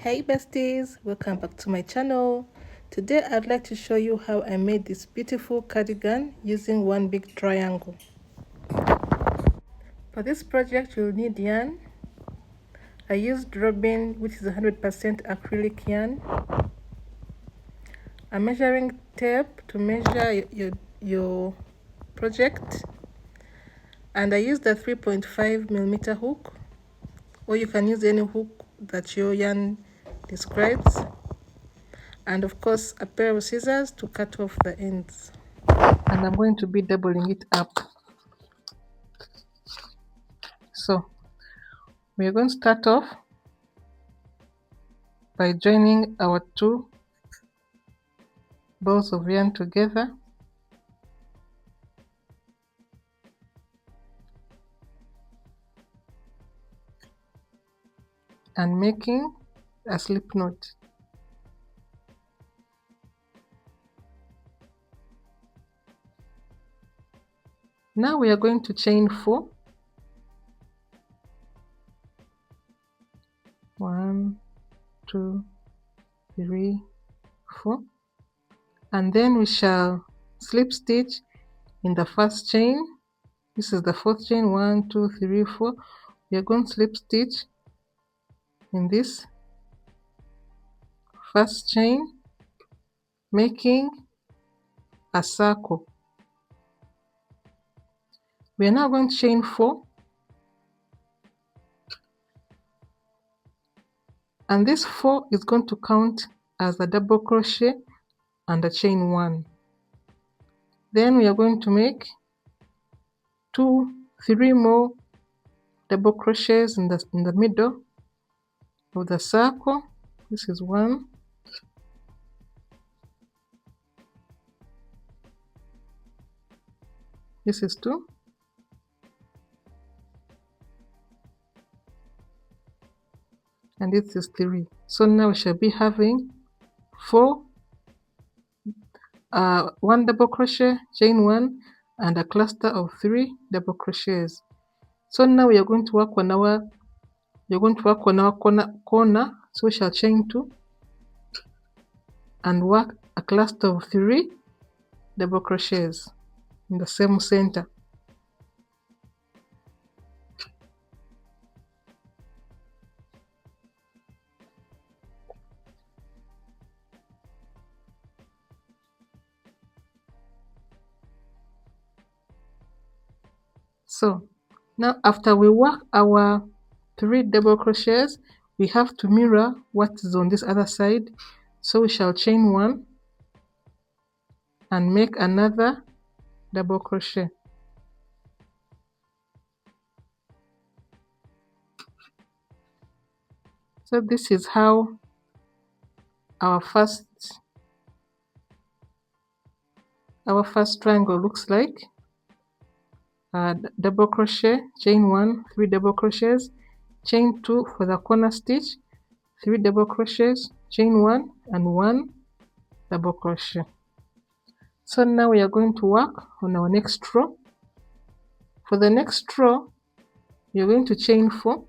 Hey besties, welcome back to my channel. Today I'd like to show you how I made this beautiful cardigan using one big triangle. For this project you'll need yarn. I used Robin, which is 100% acrylic yarn, a measuring tape to measure your project, and I used a 3.5mm hook, or you can use any hook that your yarn describes, and of course a pair of scissors to cut off the ends. And I'm going to be doubling it up. So we're going to start off by joining our two balls of yarn together and making a slip knot. Now we are going to chain 4. 1, 2, 3, 4, and then we shall slip stitch in the first chain. This is the fourth chain. 1, 2, 3, 4. We are going to slip stitch in this first chain, making a circle. We are now going to chain 4, and this 4 is going to count as a double crochet and a chain 1. Then we are going to make 3 more double crochets in the middle of the circle. This is 1, this is 2, and this is 3. So now we shall be having 1 double crochet, chain 1, and a cluster of 3 double crochets. So now we are going to work on our corner. So we shall chain 2 and work a cluster of 3 double crochets in the same center. So now after we work our 3 double crochets, we have to mirror what is on this other side. So we shall chain 1 and make another double crochet. So this is how our first triangle looks like. Double crochet, chain 1, 3 double crochets, chain 2 for the corner stitch, 3 double crochets, chain 1, and 1 double crochet. So now we are going to work on our next row. For the next row, you're going to chain 4,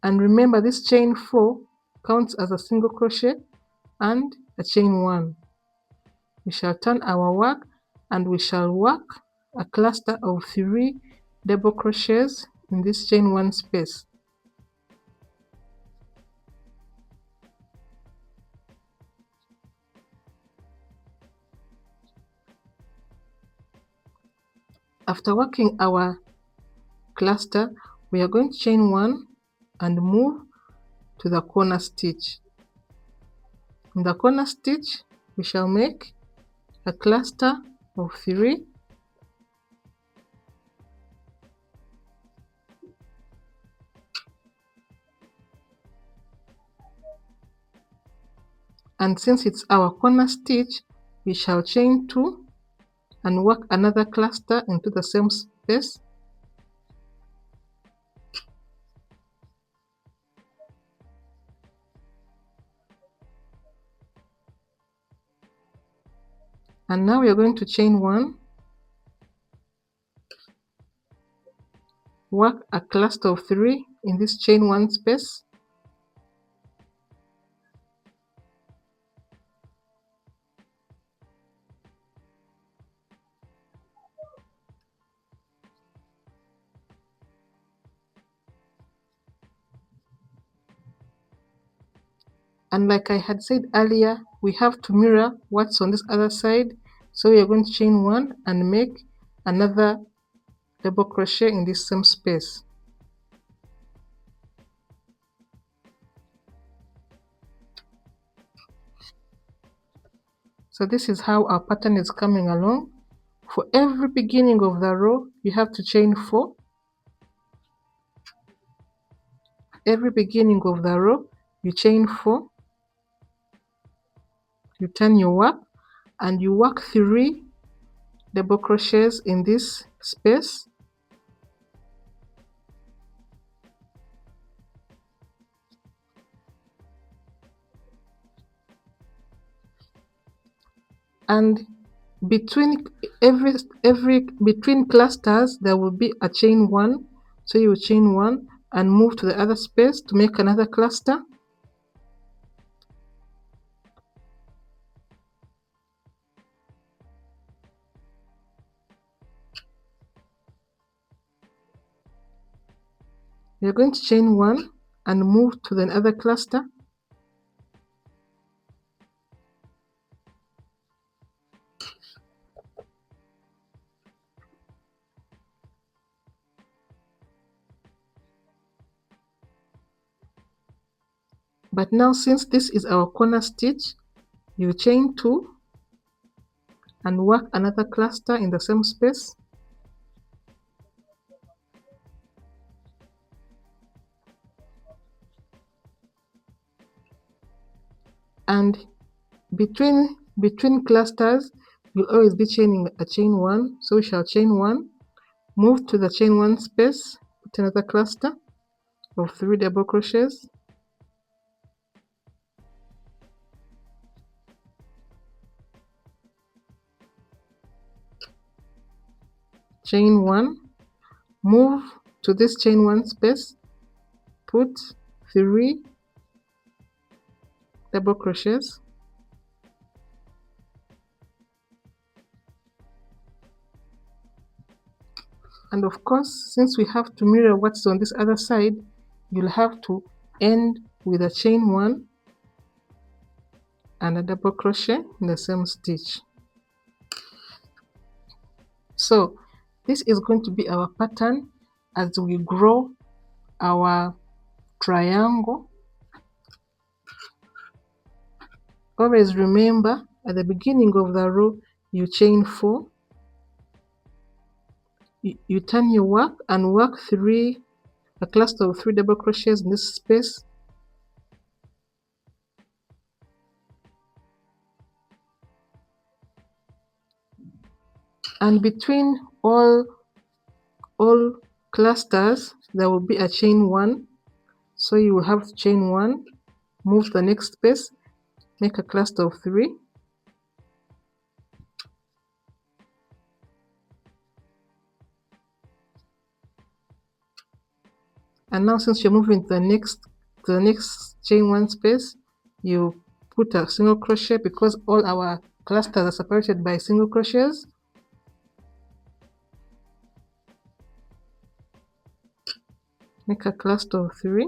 and remember this chain 4 counts as a single crochet and a chain 1. We shall turn our work and we shall work a cluster of 3 double crochets in this chain 1 space. After working our cluster, we are going to chain 1 and move to the corner stitch. In the corner stitch, we shall make a cluster of 3 and since it's our corner stitch, we shall chain 2 and work another cluster into the same space. And now we are going to chain 1, work a cluster of 3 in this chain 1 space. And like I had said earlier, we have to mirror what's on this other side. So we are going to chain 1 and make another double crochet in this same space. So this is how our pattern is coming along. For every beginning of the row, you have to chain 4. Every beginning of the row, you chain 4. You turn your work and you work 3 double crochets in this space. And between between clusters there will be a chain 1. So you will chain 1 and move to the other space to make another cluster. You're going to chain 1 and move to the other cluster. But now, since this is our corner stitch, you chain 2 and work another cluster in the same space. And between clusters, you'll always be chaining a chain 1. So we shall chain 1, move to the chain 1 space, put another cluster of 3 double crochets. Chain 1, move to this chain 1 space, put 3 double crochets. And of course, since we have to mirror what's on this other side, you'll have to end with a chain 1 and a double crochet in the same stitch. So this is going to be our pattern as we grow our triangle. Always remember, at the beginning of the row you chain 4, you turn your work and work a cluster of 3 double crochets in this space. And between all clusters there will be a chain 1. So you will have to chain 1, move to the next space, make a cluster of 3. And now, since you're moving to the next chain 1 space, you put a single crochet because all our clusters are separated by single crochets. Make a cluster of 3.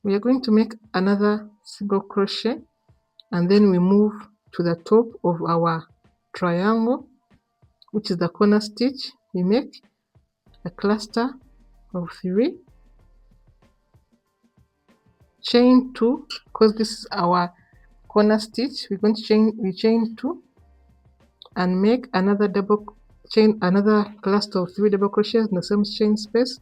We are going to make another single crochet and then we move to the top of our triangle, which is the corner stitch. We make a cluster of 3, chain 2 because this is our corner stitch. We're going to chain 2 and make another another cluster of 3 double crochets in the same chain space.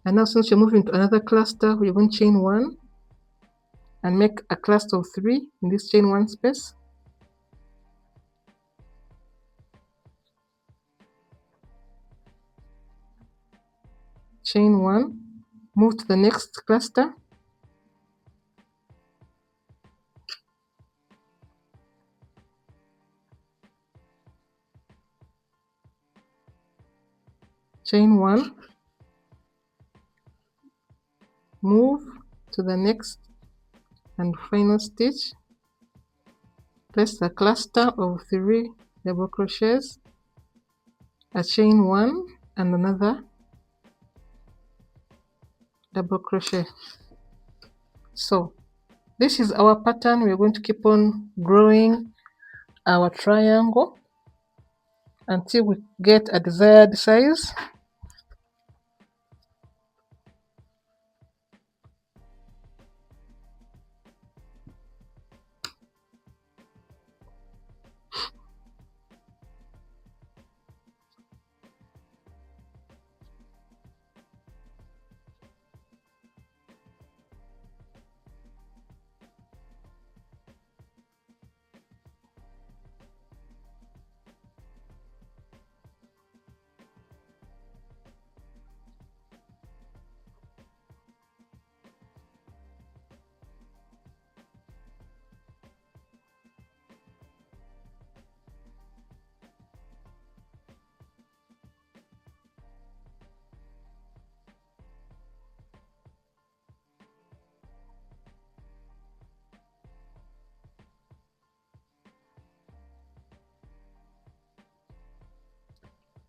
And now, since you're moving to another cluster, we're going to chain 1 and make a cluster of 3 in this chain 1 space. Chain 1, move to the next cluster, chain 1, move to the next and final stitch, place a cluster of 3 double crochets, a chain 1 and another double crochet. So this is our pattern. We're going to keep on growing our triangle until we get a desired size.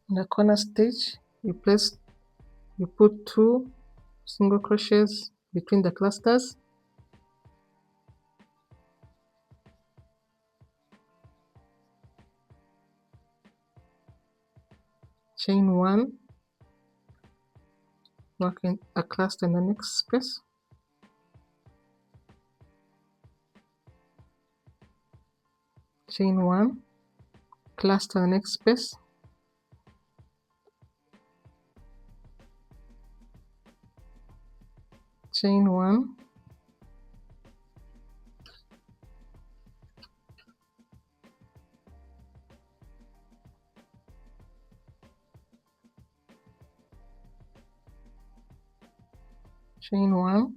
In the corner stitch, you put 2 single crochets between the clusters, chain 1, working a cluster in the next space, chain 1, cluster in the next space, chain 1, chain 1,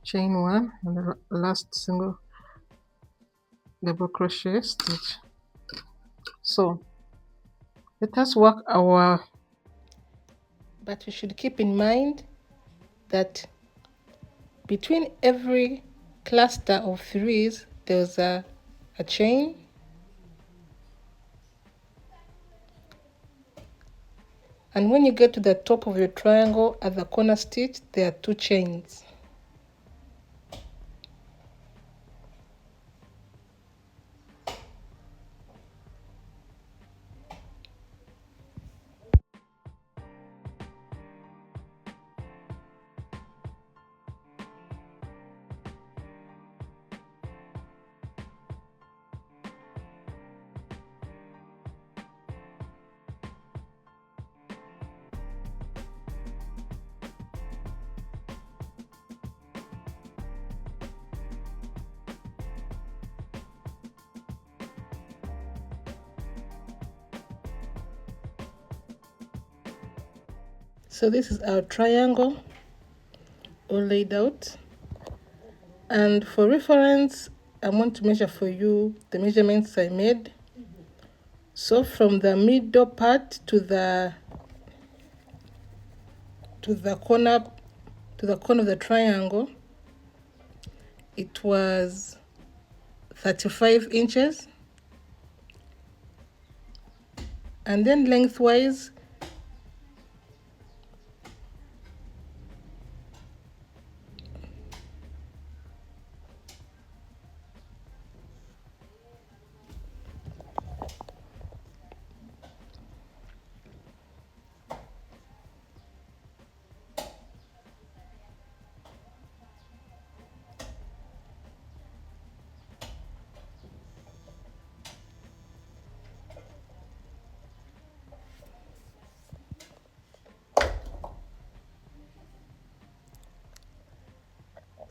chain 1 and the last single double crochet stitch. So let us work our, but you should keep in mind that between every cluster of 3s there's a chain, and when you get to the top of your triangle at the corner stitch there are 2 chains. So this is our triangle all laid out, and for reference I want to measure for you the measurements I made. So from the middle part to the corner of the triangle, it was 35 inches, and then lengthwise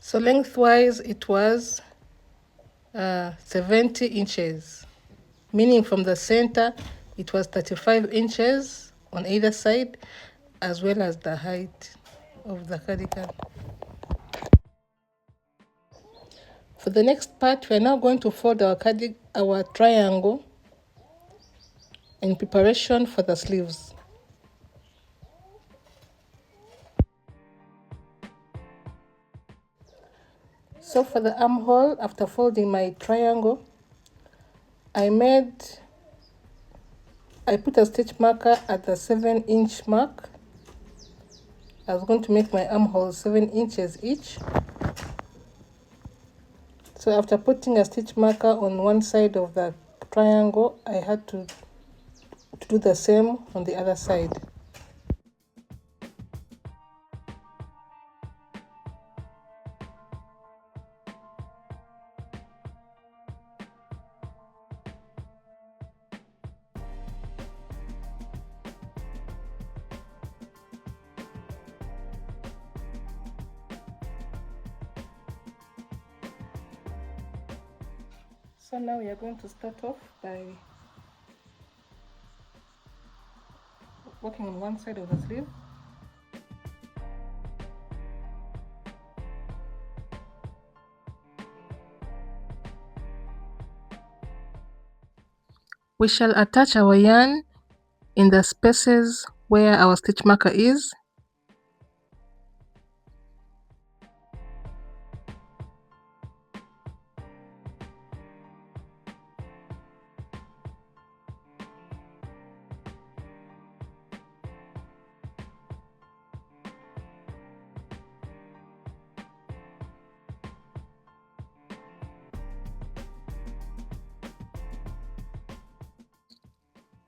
so lengthwise it was 70 inches, meaning from the center it was 35 inches on either side, as well as the height of the cardigan. For the next part, we are now going to fold our triangle in preparation for the sleeves. So for the armhole, after folding my triangle, I put a stitch marker at the 7-inch mark. I was going to make my armhole 7 inches each. So after putting a stitch marker on one side of the triangle, I had to do the same on the other side. So now we are going to start off by working on one side of the sleeve. We shall attach our yarn in the spaces where our stitch marker is.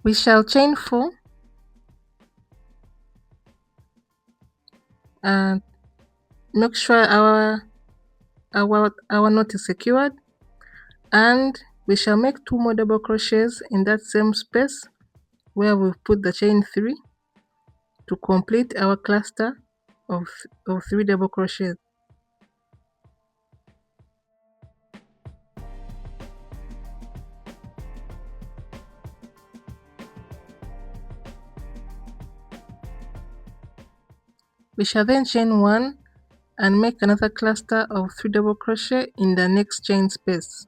We shall chain 4 and make sure our knot is secured, and we shall make 2 more double crochets in that same space where we've put the chain 3 to complete our cluster of 3 double crochets. We shall then chain 1 and make another cluster of 3 double crochet in the next chain space.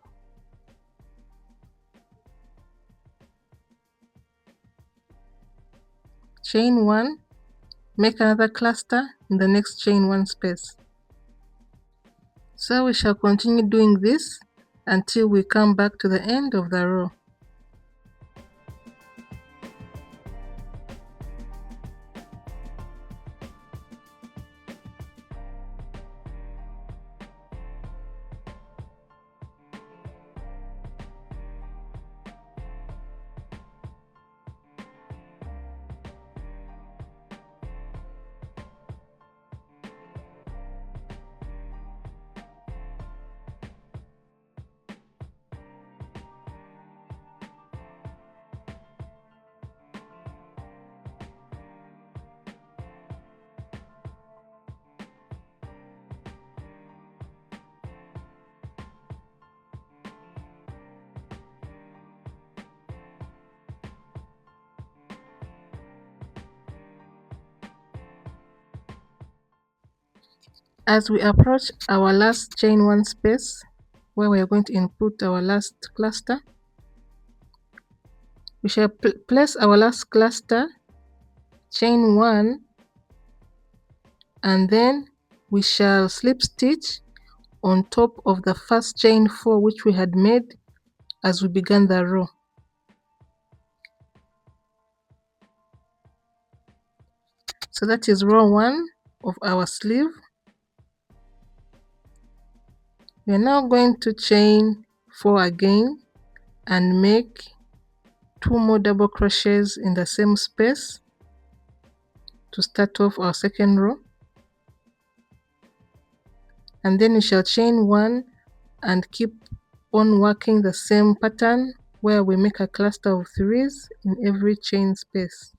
Chain 1, make another cluster in the next chain 1 space. So we shall continue doing this until we come back to the end of the row. As we approach our last chain 1 space where we are going to input our last cluster, we shall place our last cluster, chain 1, and then we shall slip stitch on top of the first chain 4 which we had made as we began the row. So that is row 1 of our sleeve. We are now going to chain 4 again and make 2 more double crochets in the same space to start off our second row, and then we shall chain 1 and keep on working the same pattern where we make a cluster of 3s in every chain space.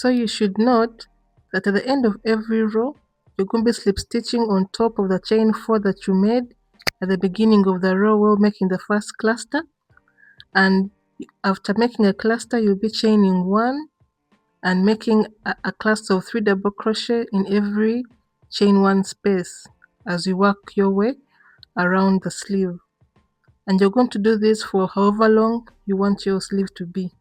So you should note that at the end of every row, you're going to be slip stitching on top of the chain 4 that you made at the beginning of the row while making the first cluster. And after making a cluster, you'll be chaining 1 and making a cluster of 3 double crochet in every chain 1 space as you work your way around the sleeve. And you're going to do this for however long you want your sleeve to be.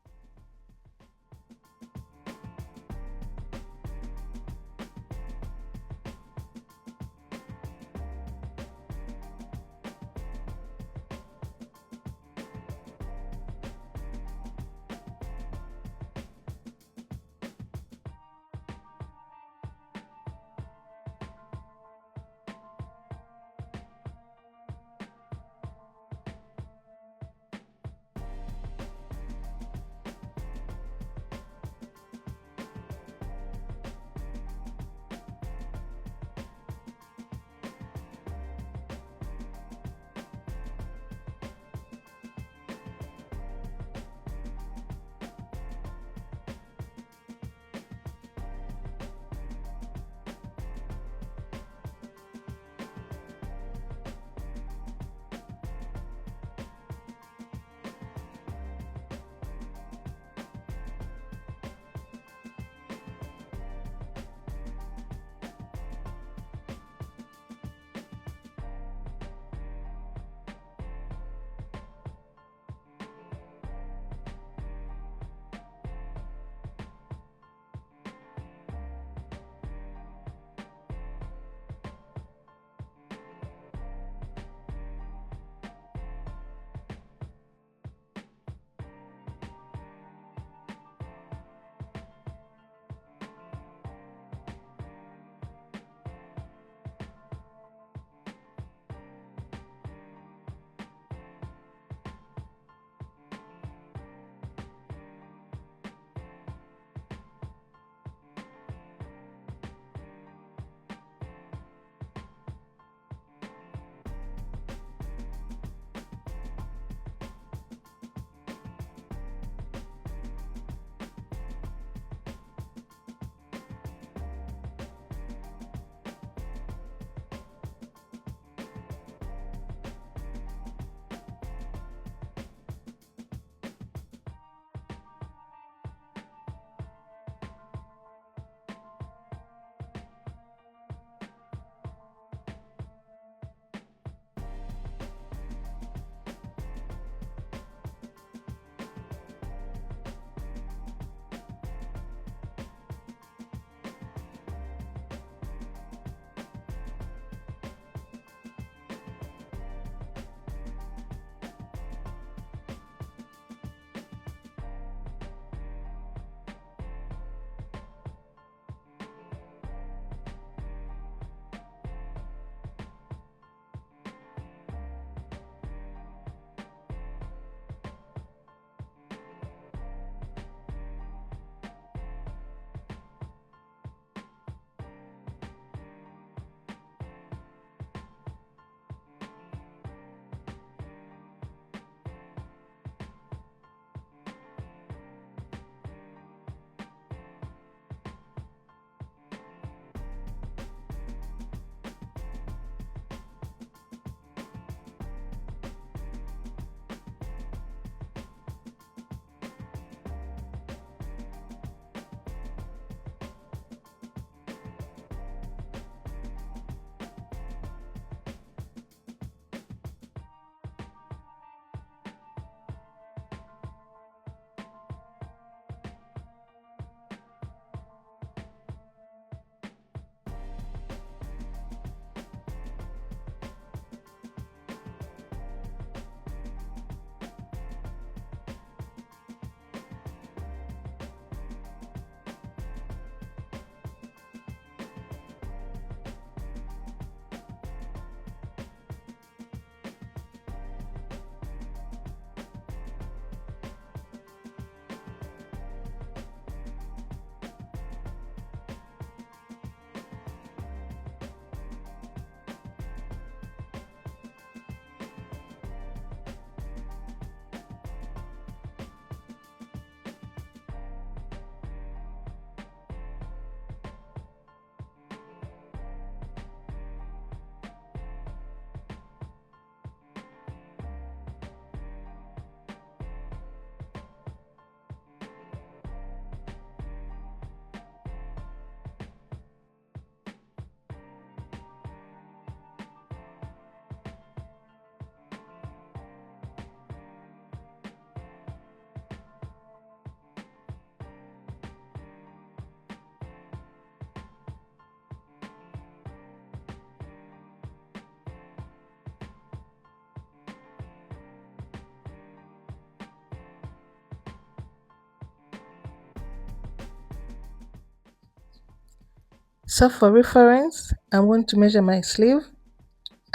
So for reference, I'm going to measure my sleeve,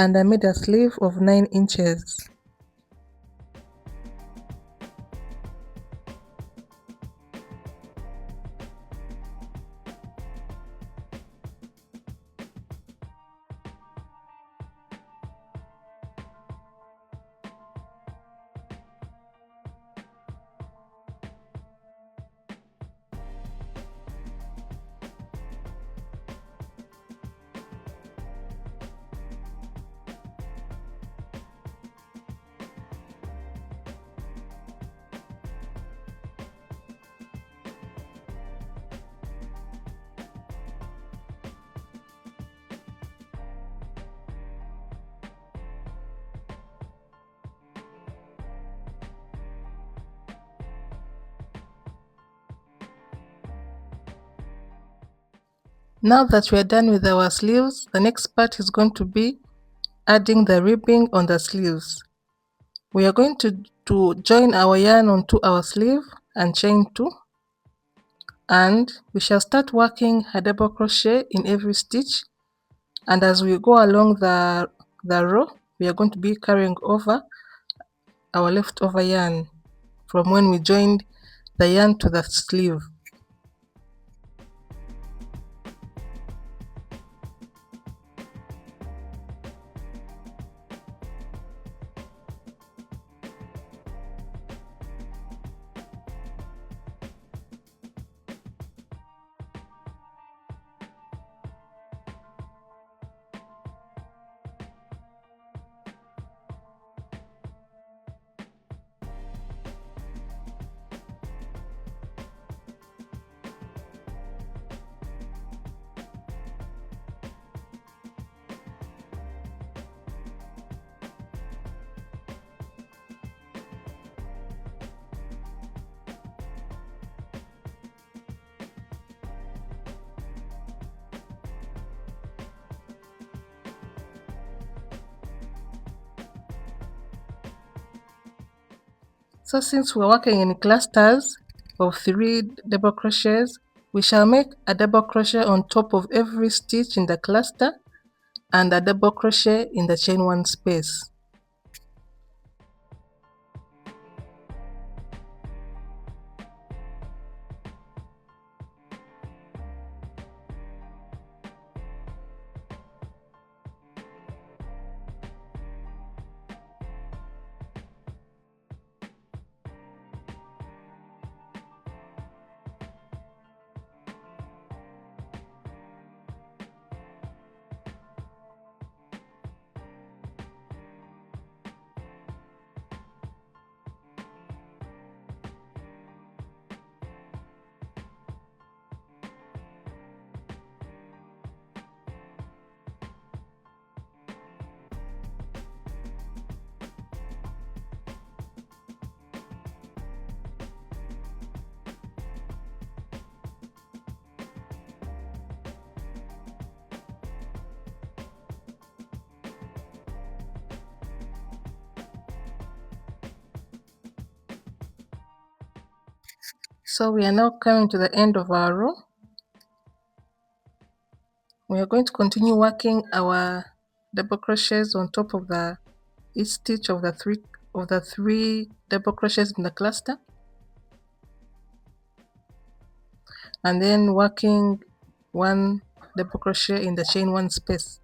and I made a sleeve of 9 inches. Now that we are done with our sleeves, the next part is going to be adding the ribbing on the sleeves. We are going to join our yarn onto our sleeve and chain 2, and we shall start working a double crochet in every stitch, and as we go along the row, we are going to be carrying over our leftover yarn from when we joined the yarn to the sleeve. So since we're working in clusters of 3 double crochets, we shall make a double crochet on top of every stitch in the cluster and a double crochet in the chain 1 space. So we are now coming to the end of our row. We are going to continue working our double crochets on top of the each stitch of the three double crochets in the cluster, and then working 1 double crochet in the chain 1 space.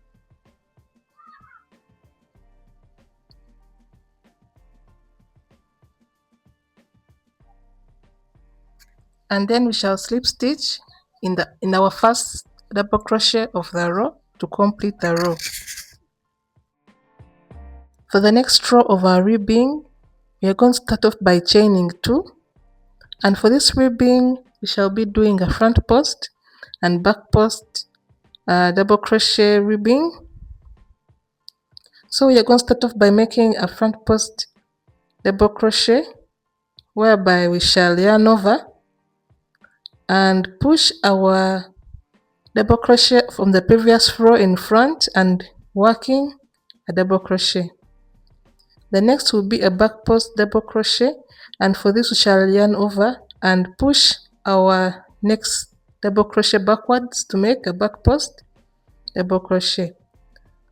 And then we shall slip stitch in our first double crochet of the row to complete the row. For the next row of our ribbing, we are going to start off by chaining 2, and for this ribbing we shall be doing a front post and back post double crochet ribbing. So we are going to start off by making a front post double crochet, whereby we shall yarn over and push our double crochet from the previous row in front and working a double crochet. The next will be a back post double crochet, and for this we shall yarn over and push our next double crochet backwards to make a back post, double crochet.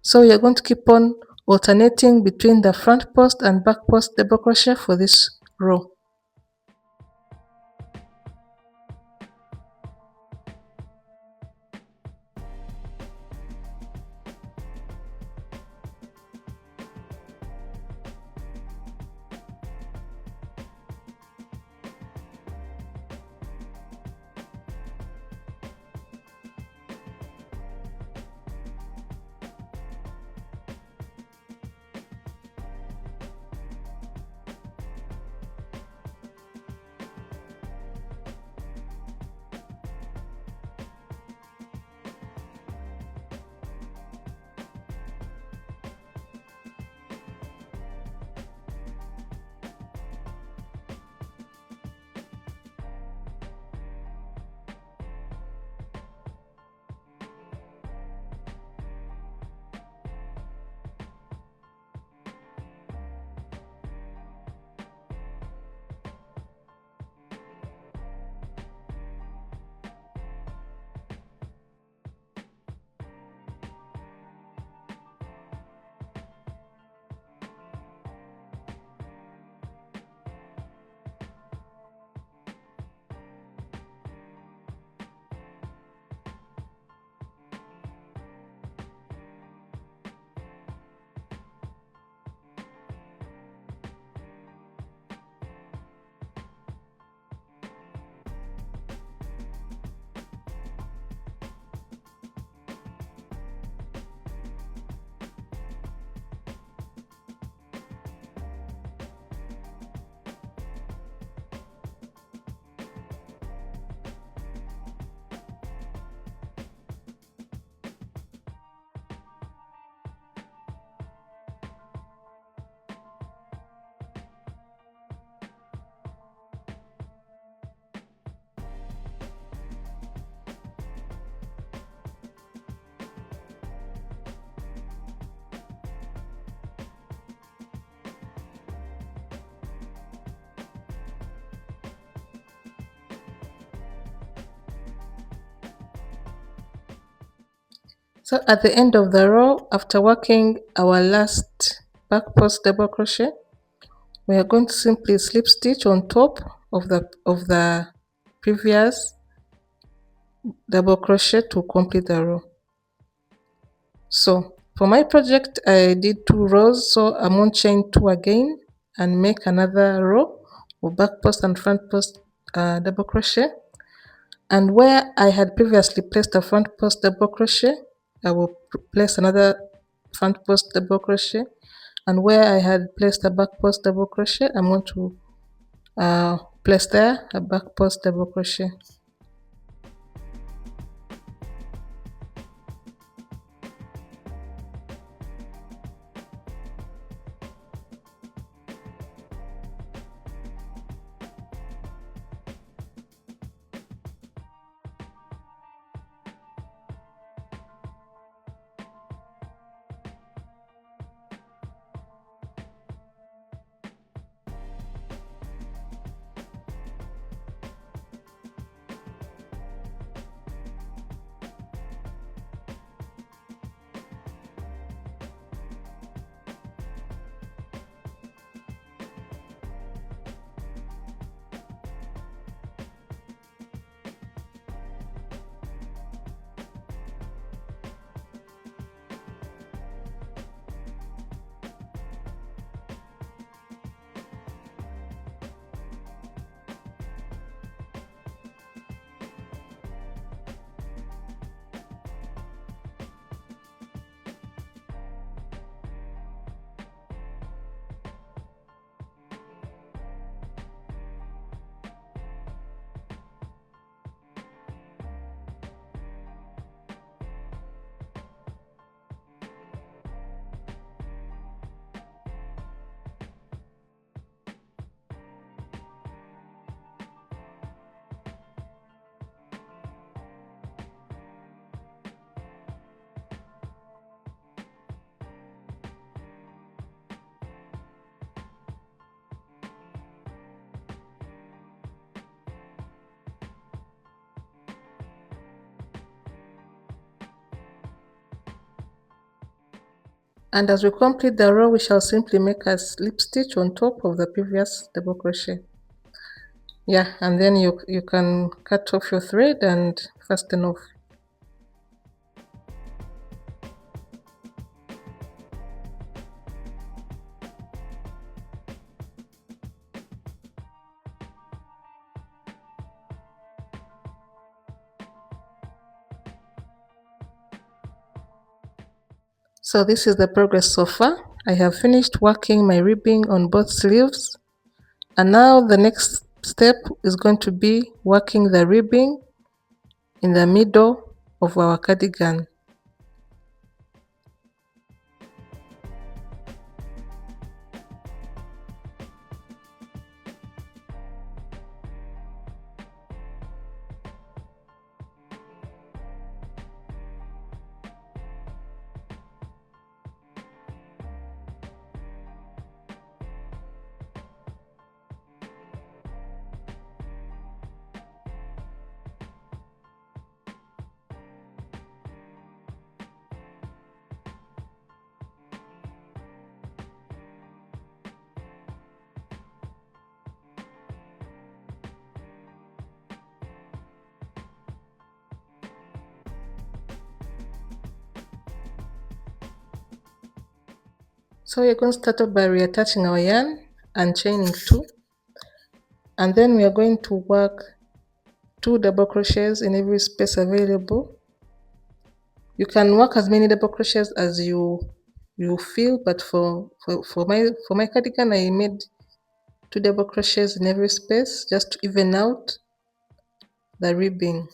So you're going to keep on alternating between the front post and back post double crochet for this row. So at the end of the row, after working our last back post double crochet, we are going to simply slip stitch on top of the previous double crochet to complete the row. So for my project, I did 2 rows, so I'm going to chain 2 again and make another row of back post and front post double crochet. And where I had previously placed a front post double crochet, I will place another front post double crochet, and where I had placed a back post double crochet, I'm going to place there a back post double crochet. And as we complete the row, we shall simply make a slip stitch on top of the previous double crochet. Yeah, and then you can cut off your thread and fasten off. So this is the progress so far. I have finished working my ribbing on both sleeves, and now the next step is going to be working the ribbing in the middle of our cardigan. So we're going to start off by reattaching our yarn and chaining 2, and then we are going to work 2 double crochets in every space available. You can work as many double crochets as you feel, but for my cardigan, I made 2 double crochets in every space just to even out the ribbing.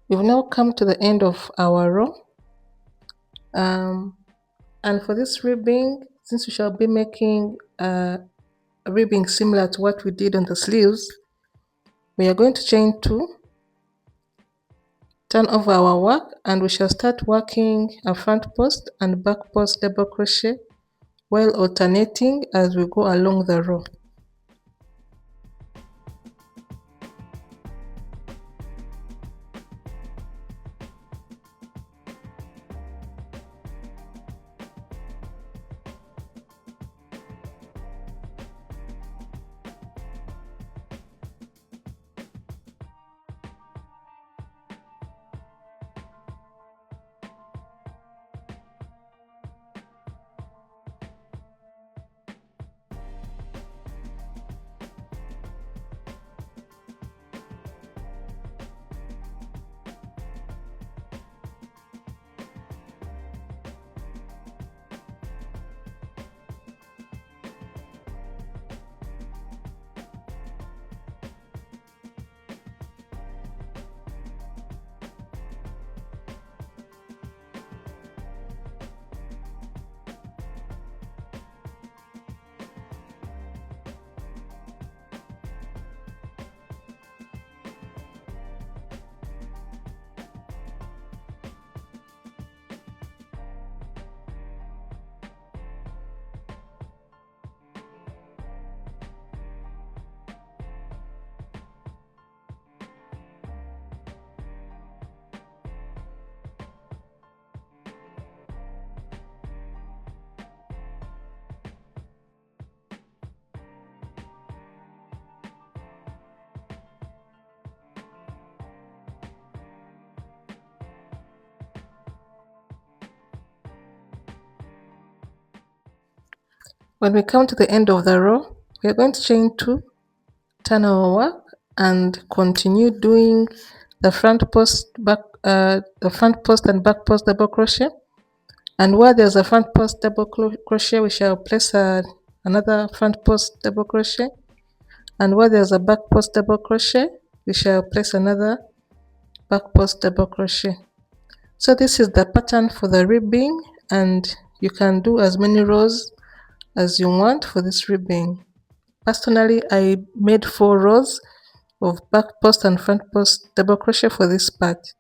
We've now come to the end of our row, and for this ribbing, since we shall be making a ribbing similar to what we did on the sleeves, we are going to chain 2, turn over our work, and we shall start working a front post and back post double crochet while alternating as we go along the row. When we come to the end of the row, we are going to chain 2, turn our work, and continue doing the front post, and back post double crochet. And where there's a front post double crochet, we shall place another front post double crochet, and where there's a back post double crochet, we shall place another back post double crochet. So this is the pattern for the ribbing, and you can do as many rows as you want for this ribbing. Personally, I made 4 rows of back post and front post double crochet for this part.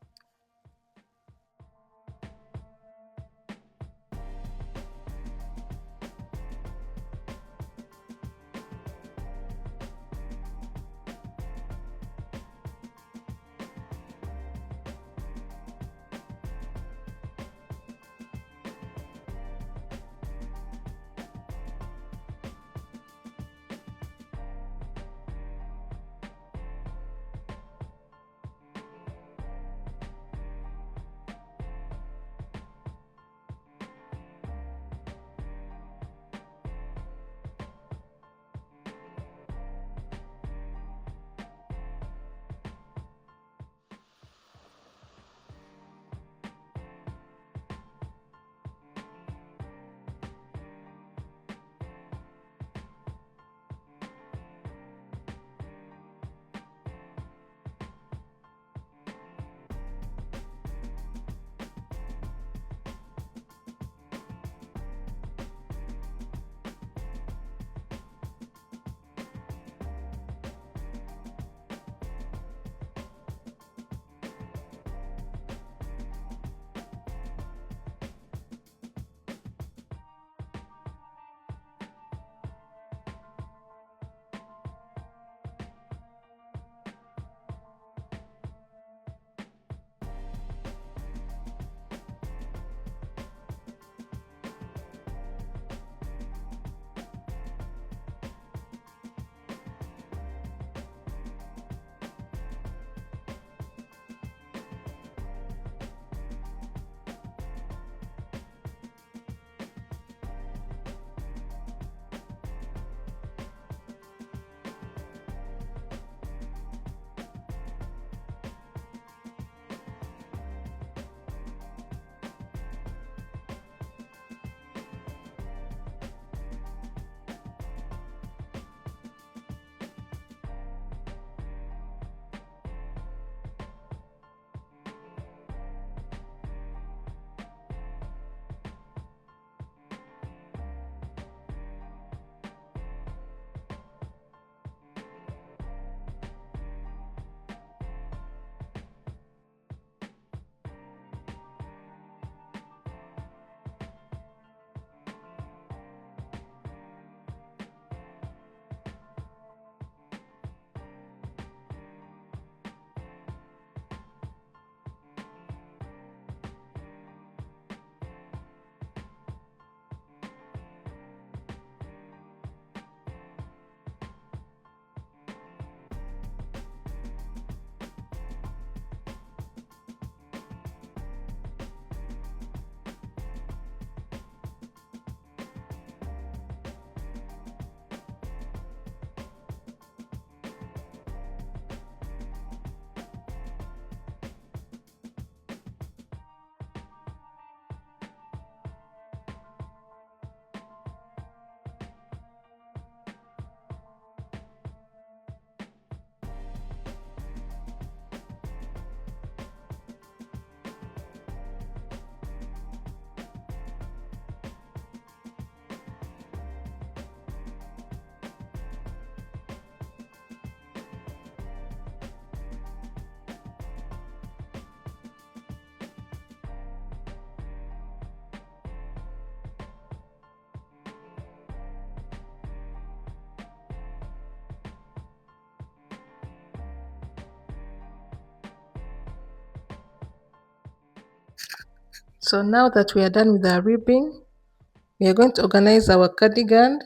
So now that we are done with our ribbing, we are going to organize our cardigan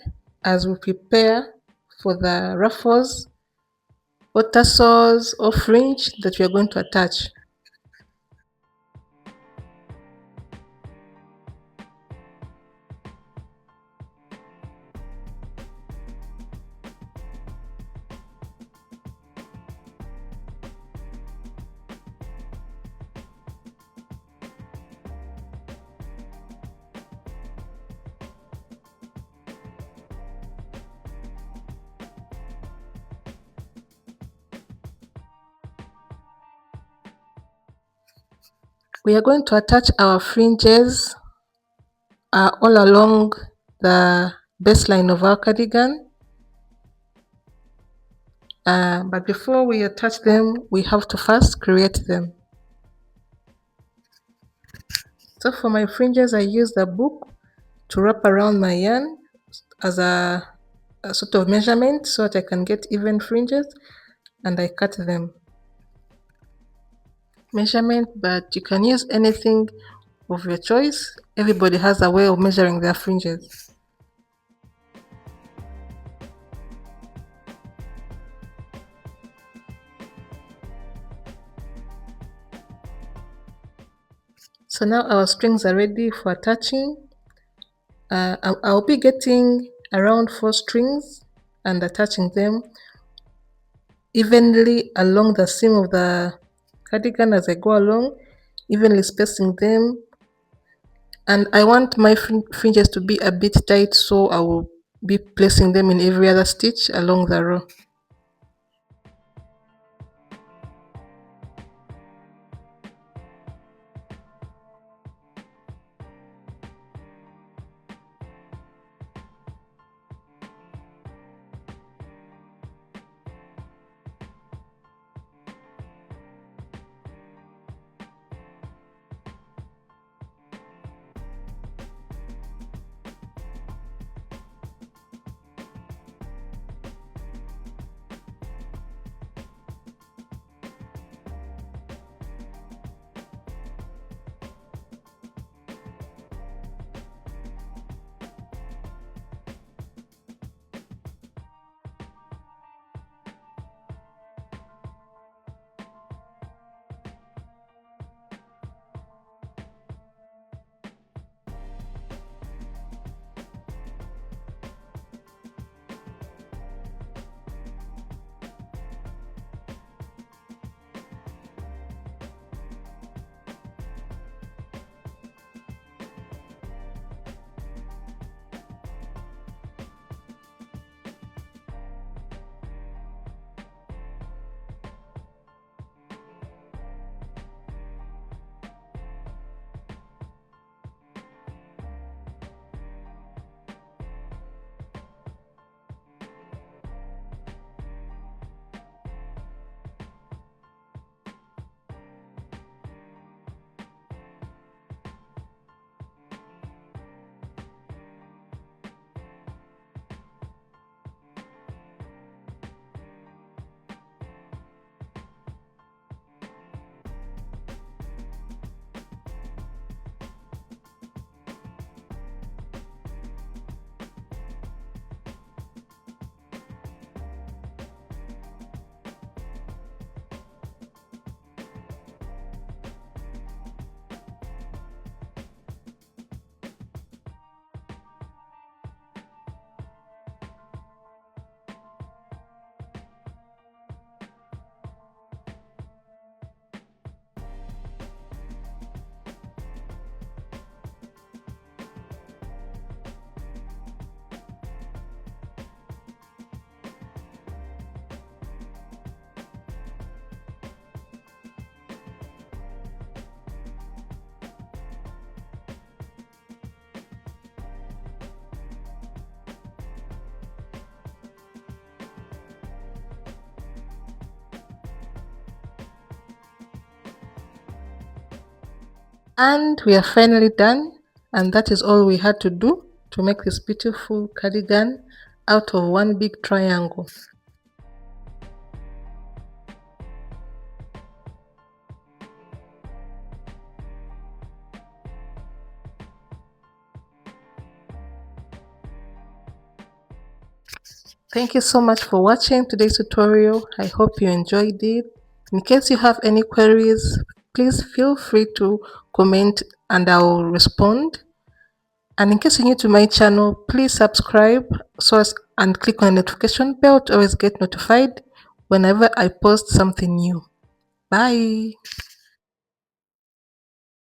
as we prepare for the ruffles or tassels or fringe that we are going to attach. We are going to attach our fringes all along the baseline of our cardigan. But before we attach them, we have to first create them. So for my fringes, I use a book to wrap around my yarn as a sort of measurement so that I can get even fringes, and I cut them. Measurement, but you can use anything of your choice. Everybody has a way of measuring their fringes. So now our strings are ready for attaching. I'll be getting around 4 strings and attaching them evenly along the seam of the cardigan as I go along, evenly spacing them. And I want my fringes to be a bit tight, so I will be placing them in every other stitch along the row. And we are finally done, and that is all we had to do to make this beautiful cardigan out of one big triangle. Thank you so much for watching today's tutorial. I hope you enjoyed it. In case you have any queries, please feel free to comment and I'll respond. And in case you're new to my channel, please subscribe and click on the notification bell to always get notified whenever I post something new. Bye.